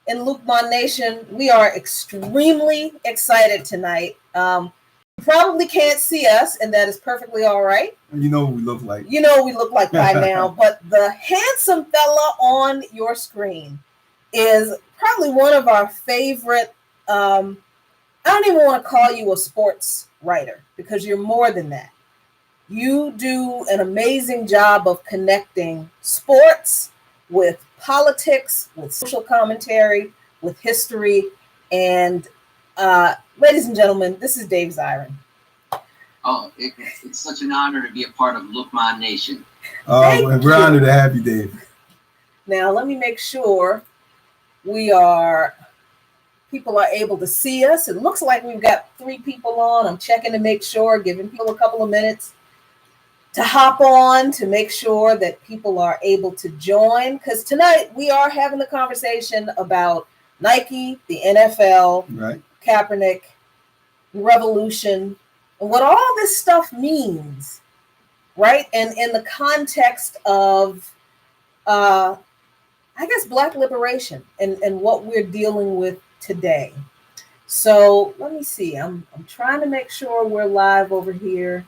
in Luqman Nation, we are extremely excited tonight. You probably can't see us, and that is perfectly all right. You know what we look like. You know what we look like by now, but the handsome fella on your screen is probably one of our favorite. I don't even want to call you a sports writer because you're more than that. You do an amazing job of connecting sports with politics, with social commentary, with history. And ladies and gentlemen, this is Dave Zirin. Oh, it's such an honor to be a part of Luqman Nation. We're honored to have you, Dave. Now, let me make sure people are able to see us. It looks like we've got 3 people on. I'm checking to make sure, giving people a couple of minutes to hop on to make sure that people are able to join. Because tonight we are having the conversation about Nike, the NFL, right, Kaepernick, revolution, and what all this stuff means, right? And in the context of, I guess, Black liberation and what we're dealing with today. So let me see. I'm trying to make sure we're live over here.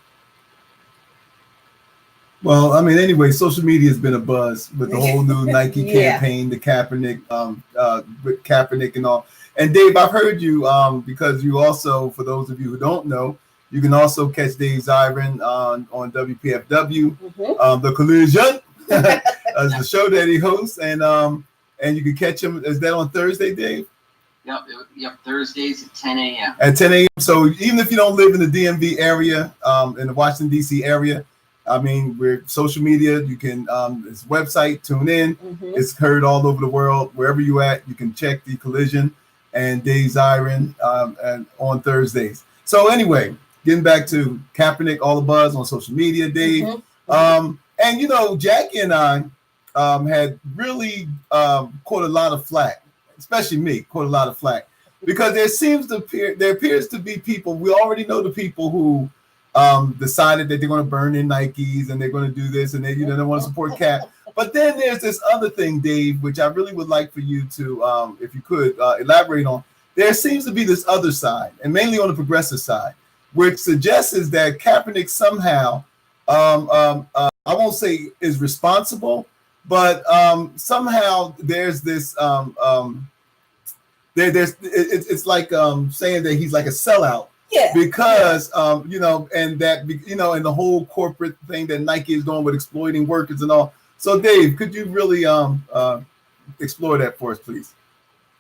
Well, I mean, anyway, social media has been a buzz with the whole new Nike campaign, the Kaepernick, with Kaepernick and all. And Dave, I've heard you because you also, for those of you who don't know, you can also catch Dave Zirin on WPFW, The Collision, as the show that he hosts, and you can catch him. Is that on Thursday, Dave? Yep. Thursdays at 10 a.m. At 10 a.m. So even if you don't live in the DMV area, in the Washington D.C. area, I mean, we're social media. You can it's website, tune in. It's heard all over the world. Wherever you at, you can check the Collision and Dave Zirin and on Thursdays. So anyway, getting back to Kaepernick, all the buzz on social media, Dave. And you know, Jackie and I had really caught a lot of flack, especially me, caught a lot of flack because there appears to be people. We already know the people who decided that they're going to burn their Nikes and they're going to do this and they want to support Cap. But then there's this other thing, Dave, which I really would like for you to, if you could, elaborate on. There seems to be this other side, and mainly on the progressive side, which suggests is that Kaepernick somehow, I won't say is responsible, but somehow there's this, it's like saying that he's like a sellout. Yeah. Because and that and the whole corporate thing that Nike is doing with exploiting workers and all. So Dave, could you really explore that for us, please?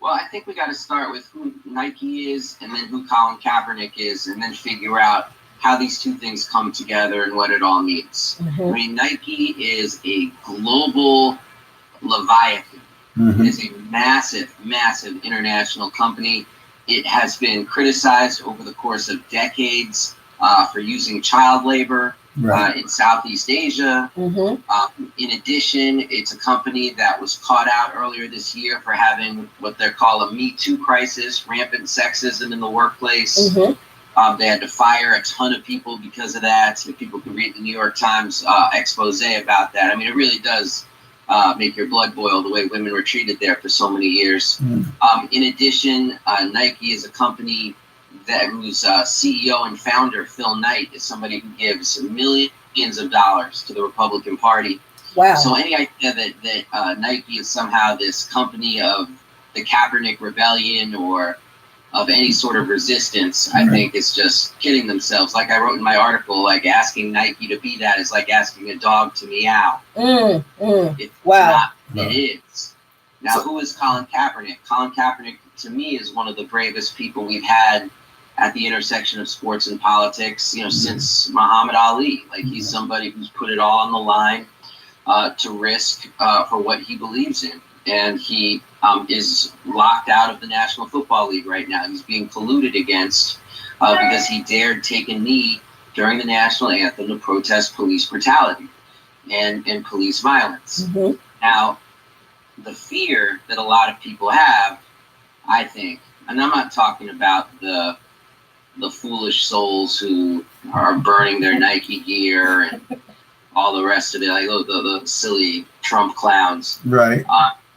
Well, I think we got to start with who Nike is and then who Colin Kaepernick is and then figure out how these two things come together and what it all means. I mean, Nike is a global leviathan. It is a massive, massive international company. It has been criticized over the course of decades for using child labor in Southeast Asia. In addition, it's a company that was caught out earlier this year for having what they call a Me Too crisis, rampant sexism in the workplace. They had to fire a ton of people because of that. So people can read the New York Times expose about that. I mean, it really does make your blood boil the way women were treated there for so many years. In addition, Nike is a company whose CEO and founder, Phil Knight, is somebody who gives millions of dollars to the Republican Party. Wow. So any idea that Nike is somehow this company of the Kaepernick rebellion or of any sort of resistance, I think is just kidding themselves. Like I wrote in my article, like asking Nike to be that is like asking a dog to meow. It's not, it is. Now, who is Colin Kaepernick? Colin Kaepernick, to me, is one of the bravest people we've had at the intersection of sports and politics, since Muhammad Ali. Like he's somebody who's put it all on the line to risk for what he believes in. And he is locked out of the National Football League right now. He's being colluded against because he dared take a knee during the national anthem to protest police brutality and police violence. Now, the fear that a lot of people have, I think, and I'm not talking about the foolish souls who are burning their Nike gear and all the rest of it, like the silly Trump clowns. Right.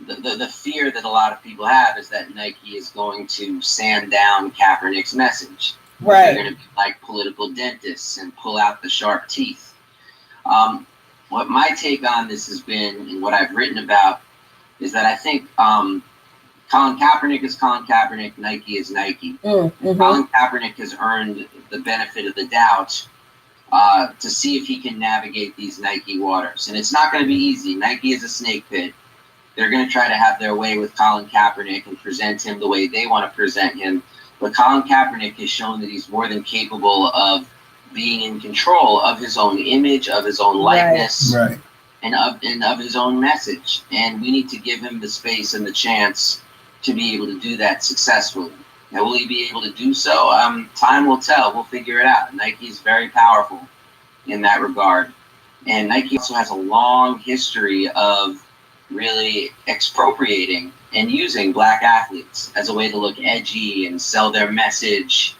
the fear that a lot of people have is that Nike is going to sand down Kaepernick's message. Right. They're going to be like political dentists and pull out the sharp teeth. What my take on this has been, and what I've written about, is that I think Colin Kaepernick is Colin Kaepernick, Nike is Nike. Mm-hmm. Colin Kaepernick has earned the benefit of the doubt to see if he can navigate these Nike waters. And it's not going to be easy. Nike is a snake pit. They're going to try to have their way with Colin Kaepernick and present him the way they want to present him. But Colin Kaepernick has shown that he's more than capable of being in control of his own image, of his own likeness, Right. and of his own message. And we need to give him the space and the chance to be able to do that successfully. Now, will he be able to do so? Time will tell. We'll figure it out. Nike is very powerful in that regard. And Nike also has a long history of really expropriating and using black athletes as a way to look edgy and sell their message.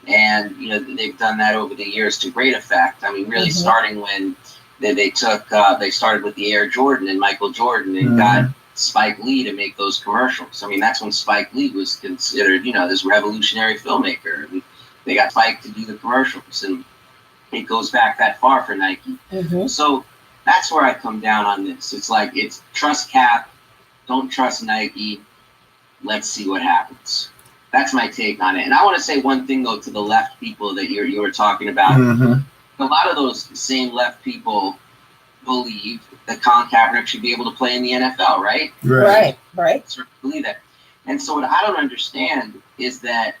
And, they've done that over the years to great effect. I mean, really starting when they started with the Air Jordan and Michael Jordan and got Spike Lee to make those commercials. I mean, that's when Spike Lee was considered, this revolutionary filmmaker. And they got Spike to do the commercials, and it goes back that far for Nike. So that's where I come down on this. It's like, it's trust Cap, don't trust Nike. Let's see what happens. That's my take on it. And I want to say one thing, though, to the left people that you were talking about. A lot of those same left people believe that Colin Kaepernick should be able to play in the NFL, right? Right. Sort of believe that. And so what I don't understand is that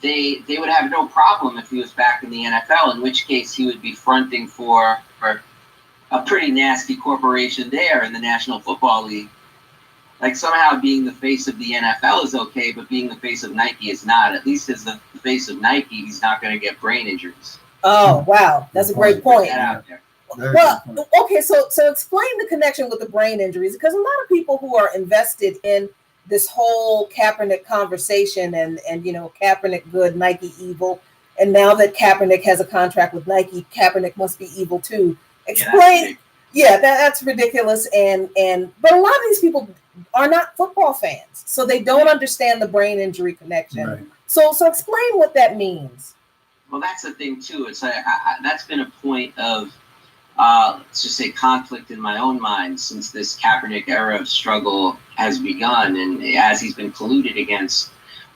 they would have no problem if he was back in the NFL, in which case he would be fronting for a pretty nasty corporation there in the National Football League. Like, somehow being the face of the NFL is okay, but being the face of Nike is not. At least as the face of Nike, he's not going to get brain injuries. Oh, wow. That's a great point. Get out there. Well, okay, so explain the connection with the brain injuries, because a lot of people who are invested in this whole Kaepernick conversation and Kaepernick good, Nike evil, and now that Kaepernick has a contract with Nike, Kaepernick must be evil too. Explain. Yeah, that's ridiculous. But a lot of these people are not football fans, so they don't understand the brain injury connection. Right. So explain what that means. Well, that's the thing too. It's like that's been a point of let's just say conflict in my own mind since this Kaepernick era of struggle has begun, and as he's been colluded against.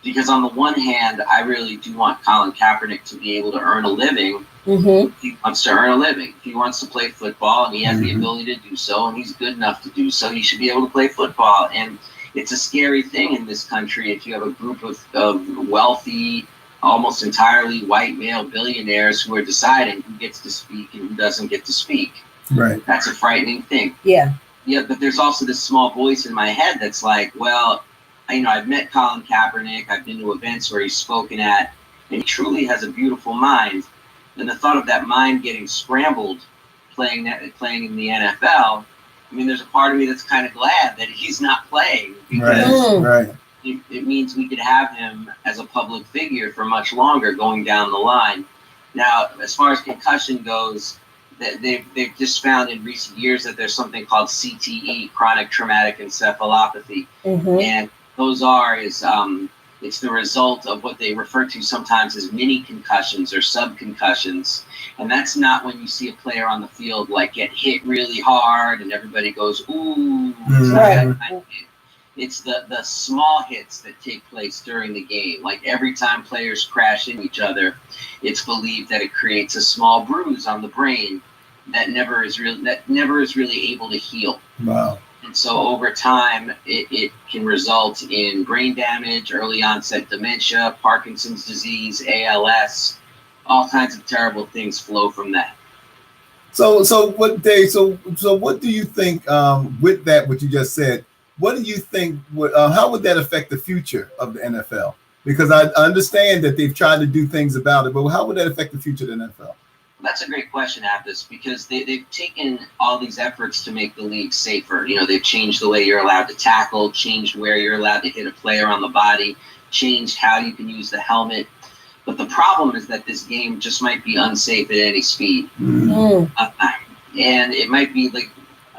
Because on the one hand, I really do want Colin Kaepernick to be able to earn a living. If he wants to earn a living, if he wants to play football and he has the ability to do so, and he's good enough to do so, he should be able to play football. And it's a scary thing in this country if you have a group of wealthy, almost entirely white male billionaires who are deciding who gets to speak and who doesn't get to speak. Right. That's a frightening thing. Yeah, but there's also this small voice in my head that's like, well, I've met Colin Kaepernick. I've been to events where he's spoken at, and he truly has a beautiful mind. And the thought of that mind getting scrambled playing in the NFL, there's a part of me that's kind of glad that he's not playing, because it means we could have him as a public figure for much longer going down the line. Now, as far as concussion goes, they've just found in recent years that there's something called CTE, chronic traumatic encephalopathy. And those it's the result of what they refer to sometimes as mini concussions or subconcussions. And that's not when you see a player on the field get hit really hard and everybody goes, ooh. It's the small hits that take place during the game. Like every time players crash into each other, it's believed that it creates a small bruise on the brain that never is really able to heal. Wow. And so over time, it can result in brain damage, early onset dementia, Parkinson's disease, ALS, all kinds of terrible things flow from that. So what, Dave? So what do you think with that? What you just said. What do you think? How would that affect the future of the NFL? Because I understand that they've tried to do things about it, but how would that affect the future of the NFL? That's a great question, Apis, because they've taken all these efforts to make the league safer. They've changed the way you're allowed to tackle, changed where you're allowed to hit a player on the body, changed how you can use the helmet. But the problem is that this game just might be unsafe at any speed. And it might be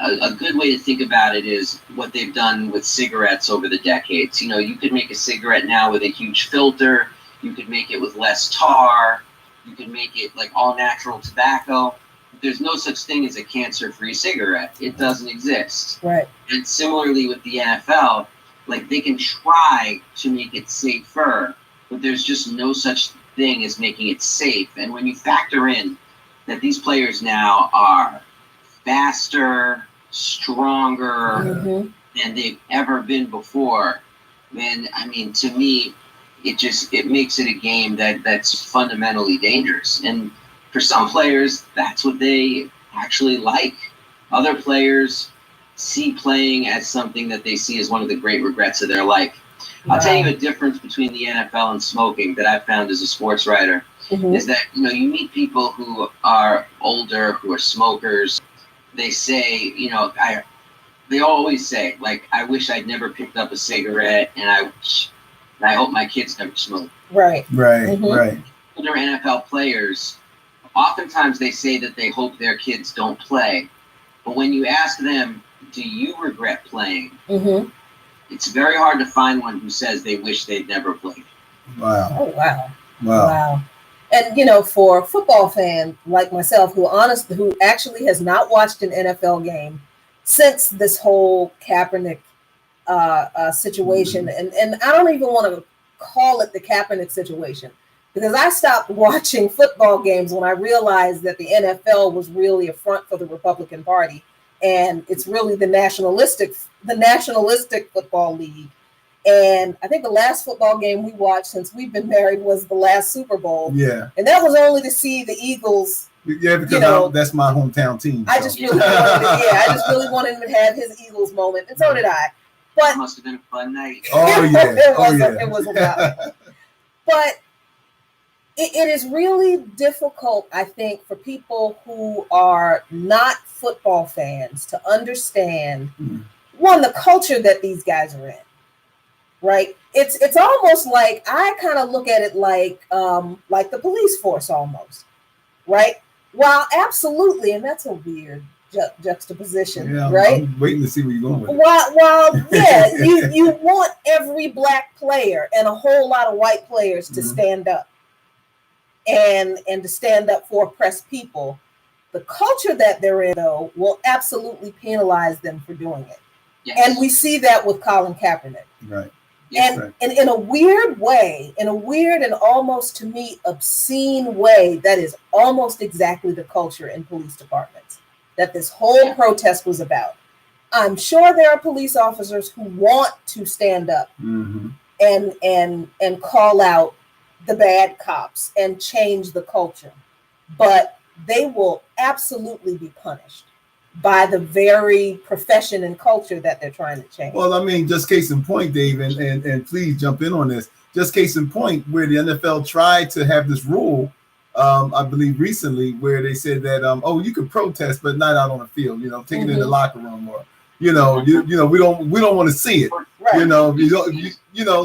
a good way to think about it is what they've done with cigarettes over the decades. You know, you could make a cigarette now with a huge filter. You could make it with less tar. You could make it like all natural tobacco. There's no such thing as a cancer-free cigarette. It doesn't exist. Right. And similarly with the NFL, like they can try to make it safer, but there's just no such thing as making it safe. And when you factor in that these players now are faster, stronger than they've ever been before, then I mean, to me, it makes it a game that's fundamentally dangerous. And for some players, that's what they actually like. Other players see playing as something that they see as one of the great regrets of their life. Wow. I'll tell you a difference between the NFL and smoking that I've found as a sports writer is that, you know, you meet people who are older, who are smokers. They say, you know, they always say, like, I wish I'd never picked up a cigarette, and I hope my kids never smoke. Right. Right. Older NFL players, oftentimes they say that they hope their kids don't play. But when you ask them, do you regret playing? It's very hard to find one who says they wish they'd never played. Wow. Oh, wow. And, you know, for a football fan like myself, who actually has not watched an NFL game since this whole Kaepernick situation, and I don't even want to call it the Kaepernick situation, because I stopped watching football games when I realized that the NFL was really a front for the Republican Party, and it's really the nationalistic football league. And I think the last football game we watched since we've been married was the last Super Bowl. Yeah. And that was only to see the Eagles. Yeah, because that's my hometown team. So. I just really wanted him to have his Eagles moment, and so did I. But it must have been a fun night. Oh yeah, it was a lot. But it is really difficult, I think, for people who are not football fans to understand one, the culture that these guys are in. Right. It's almost like, I kind of look at it like the police force almost. Right. While absolutely, and that's a weird juxtaposition, right? I'm waiting to see where you're going with it. While yeah, you want every black player and a whole lot of white players to stand up and to stand up for oppressed people. The culture that they're in, though, will absolutely penalize them for doing it. Yes. And we see that with Colin Kaepernick. Right. And in a weird way, in a weird and almost, to me, obscene way, that is almost exactly the culture in police departments that this whole protest was about. I'm sure there are police officers who want to stand up and call out the bad cops and change the culture, but they will absolutely be punished by the very profession and culture that they're trying to change. Well, I mean, just case in point, Dave, and please jump in on this. Just case in point, where the NFL tried to have this rule, I believe recently, where they said that, you can protest, but not out on the field. You know, take it in the locker room, or we don't want to see it. Right.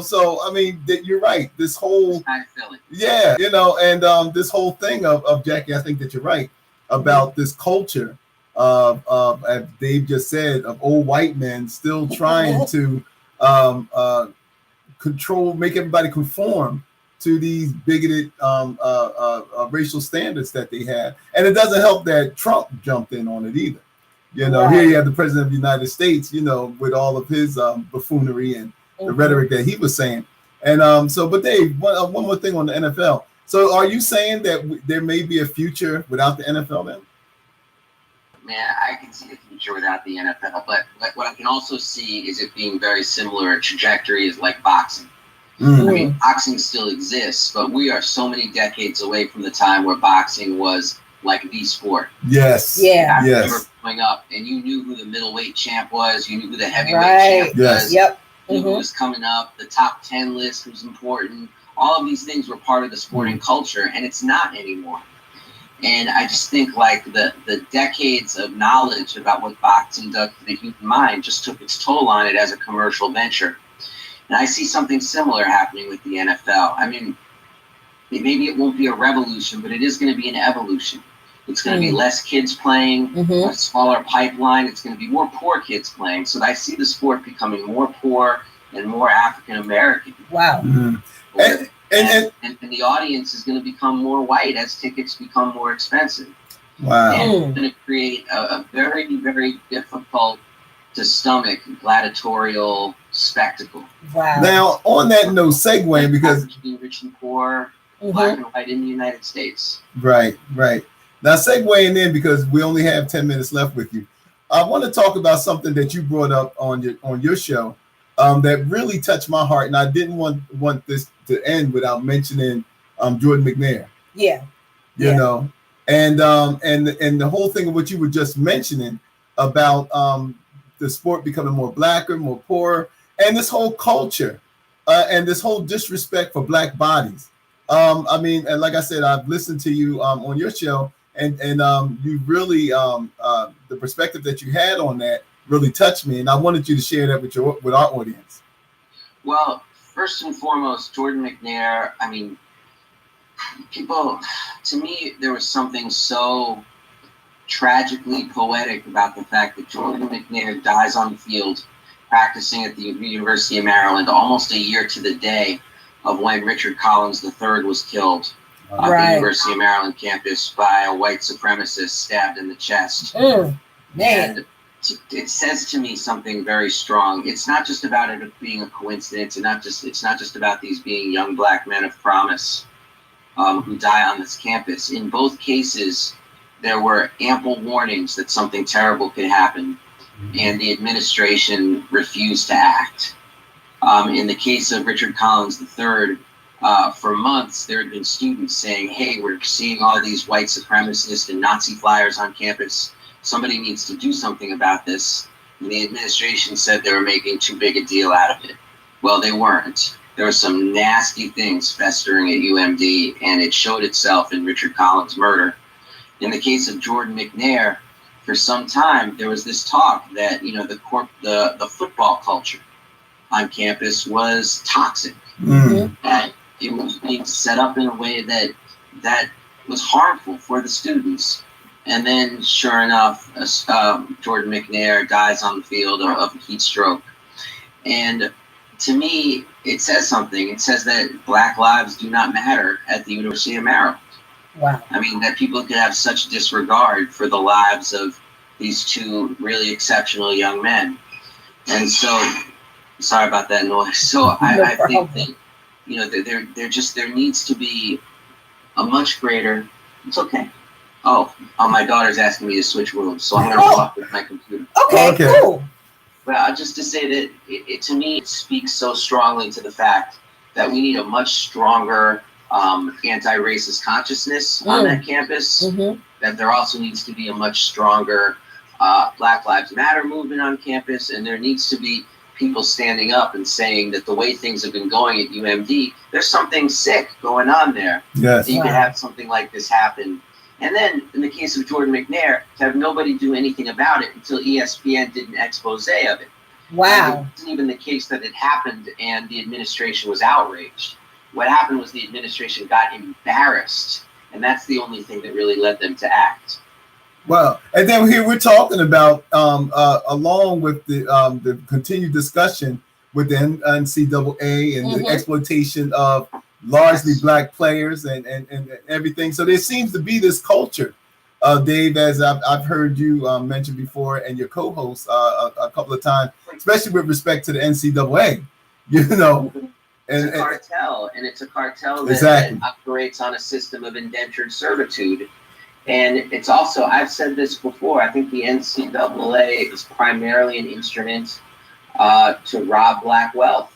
So I mean, you're right. This whole and this whole thing of Jackie, I think that you're right about this culture. As Dave just said, of old white men still trying to make everybody conform to these bigoted racial standards that they have. And it doesn't help that Trump jumped in on it either. Here you have the president of the United States, with all of his buffoonery and the rhetoric that he was saying. And but Dave, one more thing on the NFL. So are you saying that there may be a future without the NFL then? Man, I can see the future without the NFL, but what I can also see is it being very similar. Trajectory is like boxing. I mean, boxing still exists, but we are so many decades away from the time where boxing was like the sport. Yes. Yeah. I remember growing up, and you knew who the middleweight champ was. You knew who the heavyweight champ was. Yep. You knew who was coming up. The top 10 list was important. All of these things were part of the sporting culture, and it's not anymore. And I just think like the decades of knowledge about what boxing does to the human mind just took its toll on it as a commercial venture. And I see something similar happening with the NFL. I mean, maybe it won't be a revolution, but it is going to be an evolution. It's going to be less kids playing, a smaller pipeline. It's going to be more poor kids playing. So I see the sport becoming more poor and more African American. Wow. And the audience is going to become more white as tickets become more expensive. Wow. And it's going to create a very, very difficult to stomach gladiatorial spectacle. Wow. Now, on that note, segue, because between rich and poor, black and white in the United States. Right. Now, segueing in, because we only have 10 minutes left with you, I want to talk about something that you brought up on your show that really touched my heart, and I didn't want this to end without mentioning Jordan McNair. Yeah. You know, and the whole thing of what you were just mentioning about the sport becoming more blacker, more poorer, and this whole culture and this whole disrespect for black bodies. I mean, and like I said, I've listened to you on your show, and you really the perspective that you had on that really touched me, and I wanted you to share that with our audience. Well, first and foremost, Jordan McNair. I mean, people, to me, there was something so tragically poetic about the fact that Jordan McNair dies on the field practicing at the University of Maryland almost a year to the day of when Richard Collins III was killed at the University of Maryland campus by a white supremacist stabbed in the chest. And it says to me something very strong. It's not just about it being a coincidence, and it's not just about these being young black men of promise who die on this campus. In both cases, there were ample warnings that something terrible could happen, and the administration refused to act. In the case of Richard Collins III, for months, there had been students saying, hey, we're seeing all these white supremacist and Nazi flyers on campus. Somebody needs to do something about this. And the administration said they were making too big a deal out of it. Well, they weren't. There were some nasty things festering at UMD, and it showed itself in Richard Collins' murder. In the case of Jordan McNair, for some time, there was this talk that, the football culture on campus was toxic. That it was being set up in a way that was harmful for the students. And then, sure enough, Jordan McNair dies on the field of a heat stroke. And to me, it says something. It says that black lives do not matter at the University of Maryland. Wow. I mean, that people could have such disregard for the lives of these two really exceptional young men. And so, sorry about that noise. So I think that, there needs to be a much greater, it's okay. Oh, my daughter's asking me to switch rooms, so I'm going to walk with my computer. Okay, cool. Well, just to say that, to me, it speaks so strongly to the fact that we need a much stronger anti-racist consciousness on that campus, that there also needs to be a much stronger Black Lives Matter movement on campus, and there needs to be people standing up and saying that the way things have been going at UMD, there's something sick going on there. Yes. You could have something like this happen. And then, in the case of Jordan McNair, to have nobody do anything about it until ESPN did an expose of it. Wow. And it wasn't even the case that it happened and the administration was outraged. What happened was the administration got embarrassed, and that's the only thing that really led them to act. Well, and then here we're talking about, along with the continued discussion with the NCAA and the exploitation of largely black players and everything. So there seems to be this culture, Dave, as I've heard you mention before, and your co-host a couple of times, especially with respect to the NCAA. It's a cartel, and it's a cartel that operates on a system of indentured servitude. And it's also, I've said this before, I think the NCAA is primarily an instrument to rob black wealth.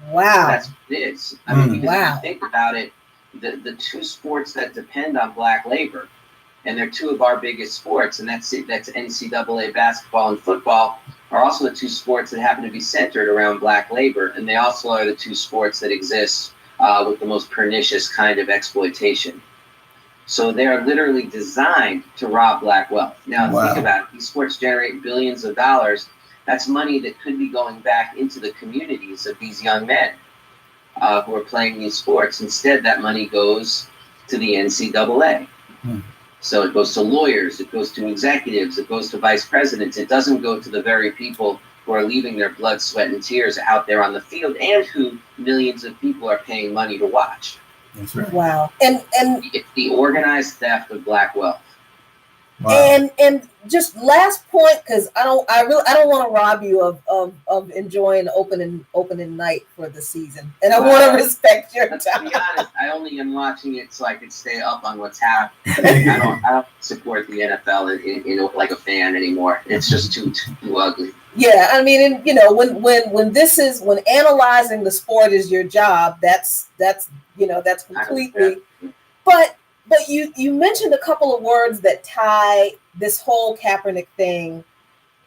Wow. That's what it is. I mean, because if you think about it, the two sports that depend on black labor, and they're two of our biggest sports, and that's NCAA basketball and football, are also the two sports that happen to be centered around black labor, and they also are the two sports that exist with the most pernicious kind of exploitation. So they are literally designed to rob black wealth. Now, think about it. These sports generate billions of dollars. That's money that could be going back into the communities of these young men who are playing these sports. Instead, that money goes to the NCAA. So it goes to lawyers, it goes to executives, it goes to vice presidents. It doesn't go to the very people who are leaving their blood, sweat, and tears out there on the field, and who millions of people are paying money to watch. That's right. Wow. And it's the organized theft of Black wealth. Wow. And just last point, because I don't want to rob you of enjoying opening night for the season, and I want to respect your time. To be honest, I only am watching it so I can stay up on what's happening. I don't support the NFL in like a fan anymore. It's just too ugly. Yeah, I mean, and, when analyzing the sport is your job, that's completely. But you mentioned a couple of words that tie this whole Kaepernick thing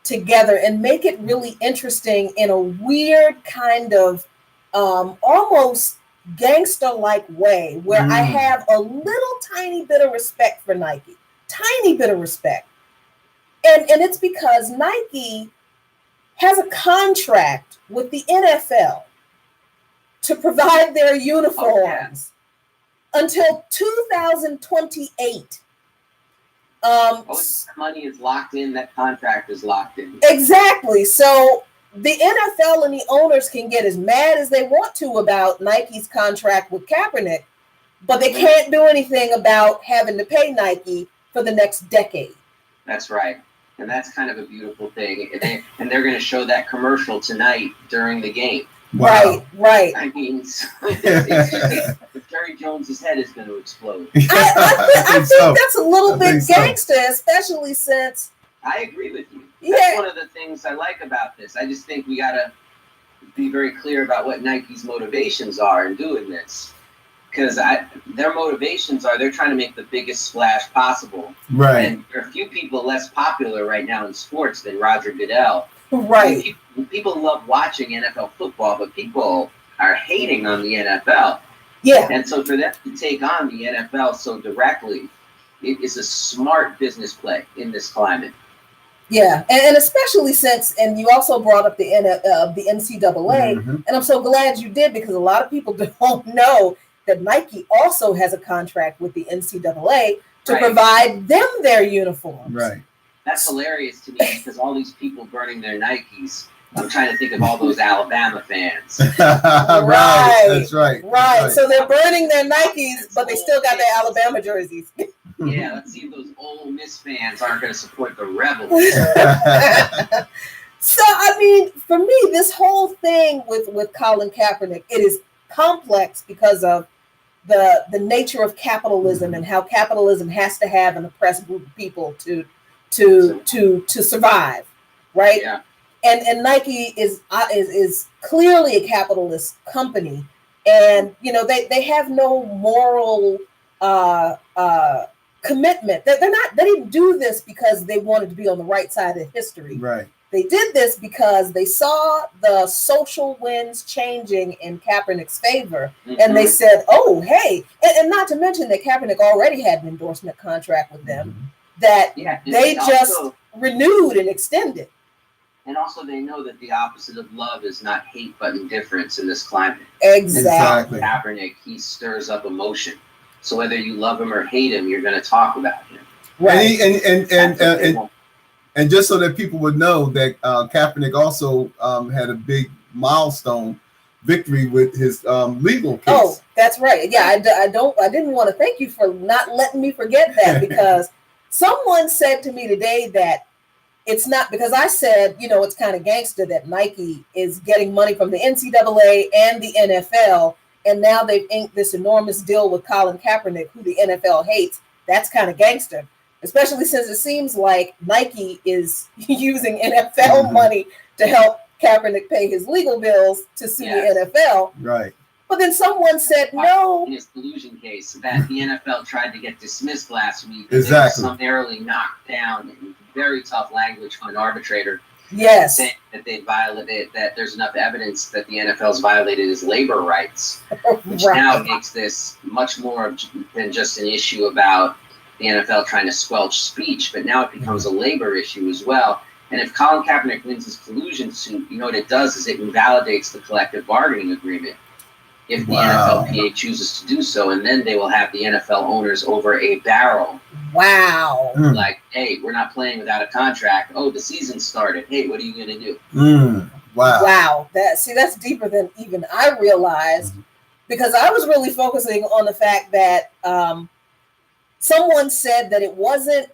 together and make it really interesting in a weird kind of almost gangster-like way, where I have a little tiny bit of respect for Nike, tiny bit of respect, and it's because Nike has a contract with the NFL to provide their uniforms. Until 2028. Money is locked in. That contract is locked in. Exactly. So the NFL and the owners can get as mad as they want to about Nike's contract with Kaepernick, but they can't do anything about having to pay Nike for the next decade. That's right. And that's kind of a beautiful thing. And they're going to show that commercial tonight during the game. Wow. Right. I mean, Jerry Jones's head is going to explode. I think that's a little bit gangster, especially since. I agree with you. That's one of the things I like about this. I just think we got to be very clear about what Nike's motivations are in doing this. Because their motivations are they're trying to make the biggest splash possible. Right. And there are a few people less popular right now in sports than Roger Goodell. Right. People love watching NFL football, but people are hating on the NFL. Yeah. And so for them to take on the NFL so directly, it is a smart business play in this climate. Yeah, and especially since, and you also brought up the NCAA, and I'm so glad you did, because a lot of people don't know that Nike also has a contract with the NCAA to provide them their uniforms. Right. That's hilarious to me, because all these people burning their Nikes, I'm trying to think of all those Alabama fans. Right. That's right. Right. So they're burning their Nikes, but they still got their Alabama jerseys. Yeah, let's see if those Ole Miss fans aren't going to support the Rebels. So, I mean, for me, this whole thing with Colin Kaepernick, it is complex because of the nature of capitalism and how capitalism has to have an oppressed group of people to survive, right? Yeah. And Nike is clearly a capitalist company, and they have no moral commitment. They didn't do this because they wanted to be on the right side of history. Right. They did this because they saw the social winds changing in Kaepernick's favor, and they said, "Oh, hey!" And not to mention that Kaepernick already had an endorsement contract with them that they just renewed and extended. And also, they know that the opposite of love is not hate, but indifference in this climate. Exactly. Kaepernick, he stirs up emotion. So whether you love him or hate him, you're going to talk about him. Right. And just so that people would know that Kaepernick also had a big milestone victory with his legal case. Oh, that's right. Yeah, I didn't want to thank you for not letting me forget that, because someone said to me today that it's not, because I said, it's kind of gangster that Nike is getting money from the NCAA and the NFL, and now they've inked this enormous deal with Colin Kaepernick, who the NFL hates. That's kind of gangster, especially since it seems like Nike is using NFL money to help Kaepernick pay his legal bills to sue the NFL. Right. But then someone said no. In his collusion case that the NFL tried to get dismissed last week. Exactly. Summarily knocked down in very tough language from an arbitrator. Yes. Saying that they violated, that there's enough evidence that the NFL's violated his labor rights, which now makes this much more than just an issue about the NFL trying to squelch speech, but now it becomes a labor issue as well. And if Colin Kaepernick wins his collusion suit, what it does is it invalidates the collective bargaining agreement. if the NFLPA chooses to do so, and then they will have the NFL owners over a barrel. Wow. Like, hey, we're not playing without a contract. Oh, the season started. Hey, what are you going to do? Wow. Wow. That's deeper than even I realized, because I was really focusing on the fact that someone said that it wasn't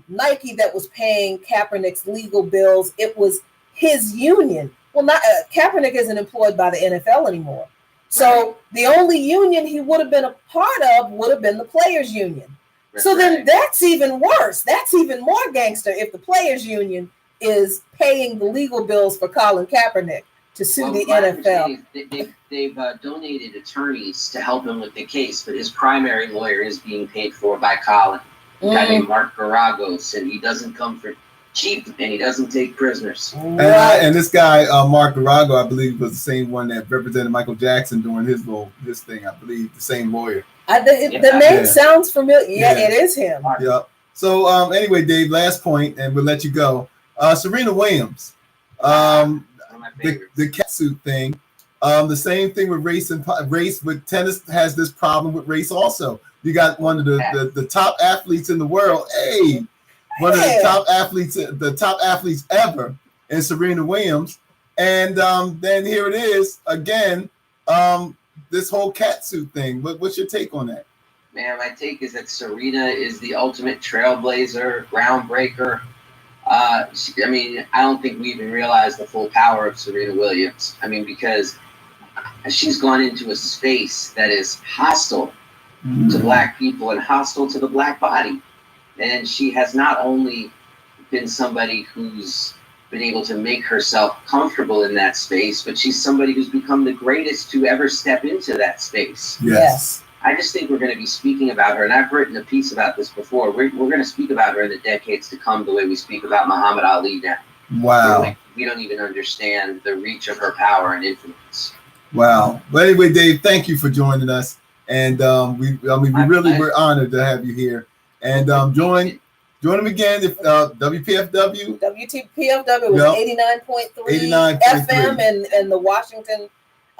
Nike that was paying Kaepernick's legal bills. It was his union. Well, not Kaepernick isn't employed by the NFL anymore. So the only union he would have been a part of would have been the players' union. So then that's even worse. That's even more gangster if the players' union is paying the legal bills for Colin Kaepernick to sue the NFL. They've donated attorneys to help him with the case, but his primary lawyer is being paid for by Colin, a guy named Mark Garagos, and he doesn't come for cheap, and he doesn't take prisoners. And this guy, Mark Garago, I believe, was the same one that represented Michael Jackson during his thing. I believe the same lawyer. The name sounds familiar. Yeah, it is him. Yeah. So anyway, Dave, last point, and we'll let you go. Serena Williams, the catsuit thing. The same thing with race with tennis has this problem with race also. You got one of the top athletes in the world. Hey. One of the top athletes ever in Serena Williams. And then here it is again, this whole catsuit thing. What's your take on that? Man, my take is that Serena is the ultimate trailblazer, groundbreaker. I don't think we even realize the full power of Serena Williams. I mean, because she's gone into a space that is hostile to Black people and hostile to the Black body. And she has not only been somebody who's been able to make herself comfortable in that space, but she's somebody who's become the greatest to ever step into that space. Yes. I just think we're going to be speaking about her, and I've written a piece about this before. We're going to speak about her in the decades to come the way we speak about Muhammad Ali now. Wow. We don't even understand the reach of her power and influence. Wow. Well, anyway, Dave, thank you for joining us. And we really were honored to have you here. And join them again if WPFW. WPFW was 89.3 FM in the Washington,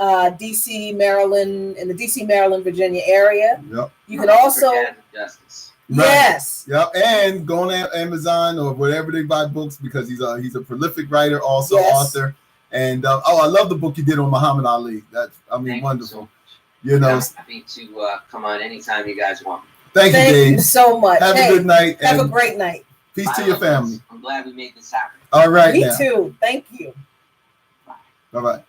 DC, Maryland, in the DC, Maryland, Virginia area. Yep. You can also Justice. Yes. Yep. And go on Amazon or wherever they buy books, because he's a prolific writer, also author. And I love the book you did on Muhammad Ali. That's wonderful. You know, I'm happy to come on anytime you guys want. Thank you, Dave. You so much. Have a good night. Have a great night. Peace to your family. I'm glad we made this happen. All right. Me too. Thank you. Bye-bye.